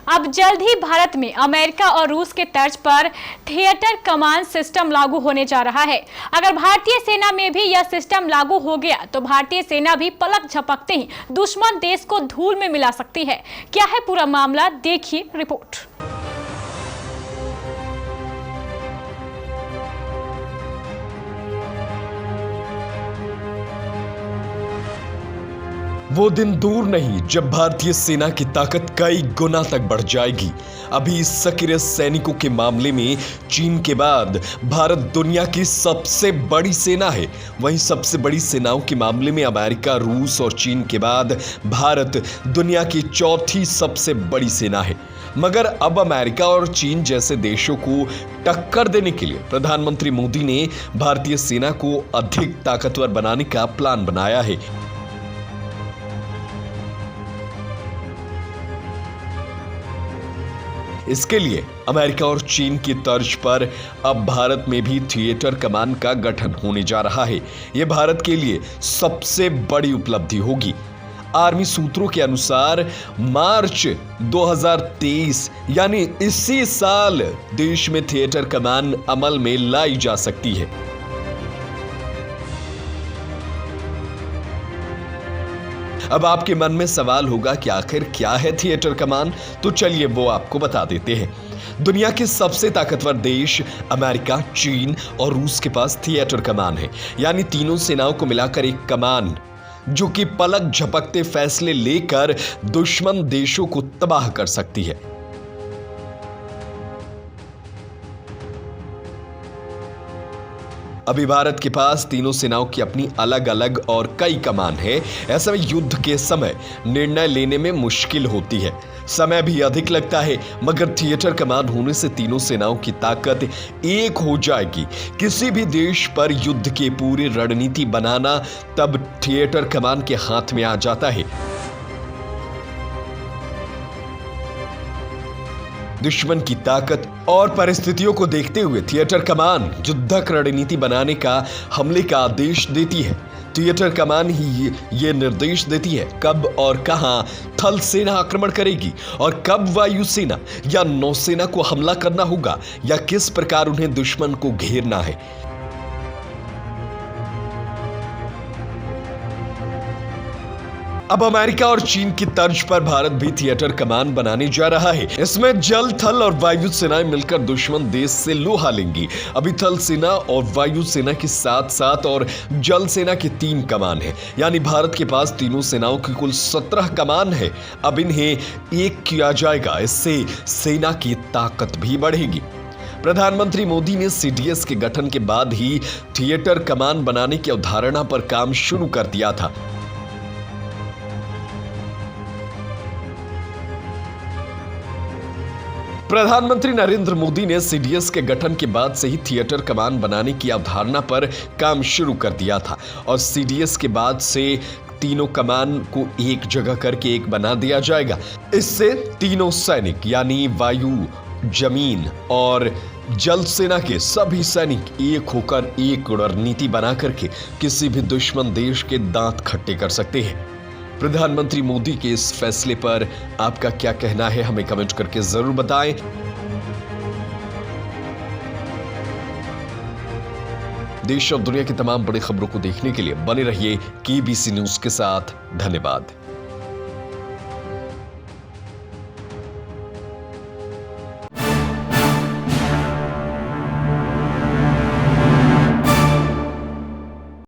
अब जल्द ही भारत में अमेरिका और रूस के तर्ज पर थिएटर कमांड सिस्टम लागू होने जा रहा है। अगर भारतीय सेना में भी यह सिस्टम लागू हो गया तो भारतीय सेना भी पलक झपकते ही दुश्मन देश को धूल में मिला सकती है। क्या है पूरा मामला, देखिए रिपोर्ट। वो दिन दूर नहीं जब भारतीय सेना की ताकत कई गुना तक बढ़ जाएगी। अभी सक्रिय सैनिकों के मामले में चीन के बाद भारत दुनिया की सबसे बड़ी सेना है। वहीं सबसे बड़ी सेनाओं के मामले में अमेरिका, रूस और चीन के बाद भारत दुनिया की चौथी सबसे बड़ी सेना है। मगर अब अमेरिका और चीन जैसे देशों को टक्कर देने के लिए प्रधानमंत्री मोदी ने भारतीय सेना को अधिक ताकतवर बनाने का प्लान बनाया है। इसके लिए अमेरिका और चीन की तर्ज पर अब भारत में भी थिएटर कमांड का गठन होने जा रहा है। यह भारत के लिए सबसे बड़ी उपलब्धि होगी। आर्मी सूत्रों के अनुसार मार्च 2023 यानी इसी साल देश में थिएटर कमांड अमल में लाई जा सकती है। अब आपके मन में सवाल होगा कि आखिर क्या है थिएटर कमांड, तो चलिए वो आपको बता देते हैं। दुनिया के सबसे ताकतवर देश अमेरिका, चीन और रूस के पास थिएटर कमांड है, यानी तीनों सेनाओं को मिलाकर एक कमांड जो कि पलक झपकते फैसले लेकर दुश्मन देशों को तबाह कर सकती है। अभी भारत के पास तीनों सेनाओं की अपनी अलग अलग और कई कमान है। ऐसे में युद्ध के समय निर्णय लेने में मुश्किल होती है, समय भी अधिक लगता है। मगर थिएटर कमान होने से तीनों सेनाओं की ताकत एक हो जाएगी। किसी भी देश पर युद्ध की पूरी रणनीति बनाना तब थिएटर कमान के हाथ में आ जाता है। दुश्मन की ताकत और परिस्थितियों को देखते हुए थिएटर कमान युद्धक रणनीति बनाने का, हमले का आदेश देती है। थिएटर कमान ही ये निर्देश देती है कब और कहां थल सेना आक्रमण करेगी और कब वायु सेना या नौसेना को हमला करना होगा या किस प्रकार उन्हें दुश्मन को घेरना है। अब अमेरिका और चीन की तर्ज पर भारत भी थिएटर कमान बनाने जा रहा है। इसमें जल, थल और वायु सेनाएं मिलकर दुश्मन देश से लोहा लेंगी। अभी थल सेना और वायु सेना के साथ साथ और जल सेना की 3 कमान है, यानी भारत के पास तीनों सेनाओं की कुल 17 कमान है। अब इन्हें एक किया जाएगा, इससे सेना की ताकत भी बढ़ेगी। प्रधानमंत्री मोदी ने सीडीएस के गठन के बाद ही थिएटर कमान बनाने की अवधारणा पर काम शुरू कर दिया था। प्रधानमंत्री नरेंद्र मोदी ने सीडीएस के गठन के बाद से ही थिएटर कमान बनाने की अवधारणा पर काम शुरू कर दिया था और सीडीएस के बाद से तीनों कमान को एक जगह करके एक बना दिया जाएगा। इससे तीनों सैनिक यानी वायु, जमीन और जल सेना के सभी सैनिक एक होकर एक रणनीति बना करके किसी भी दुश्मन देश के दांत खट्टे कर सकते हैं। प्रधानमंत्री मोदी के इस फैसले पर आपका क्या कहना है, हमें कमेंट करके जरूर बताएं। देश और दुनिया की तमाम बड़ी खबरों को देखने के लिए बने रहिए केबीसी न्यूज के साथ। धन्यवाद।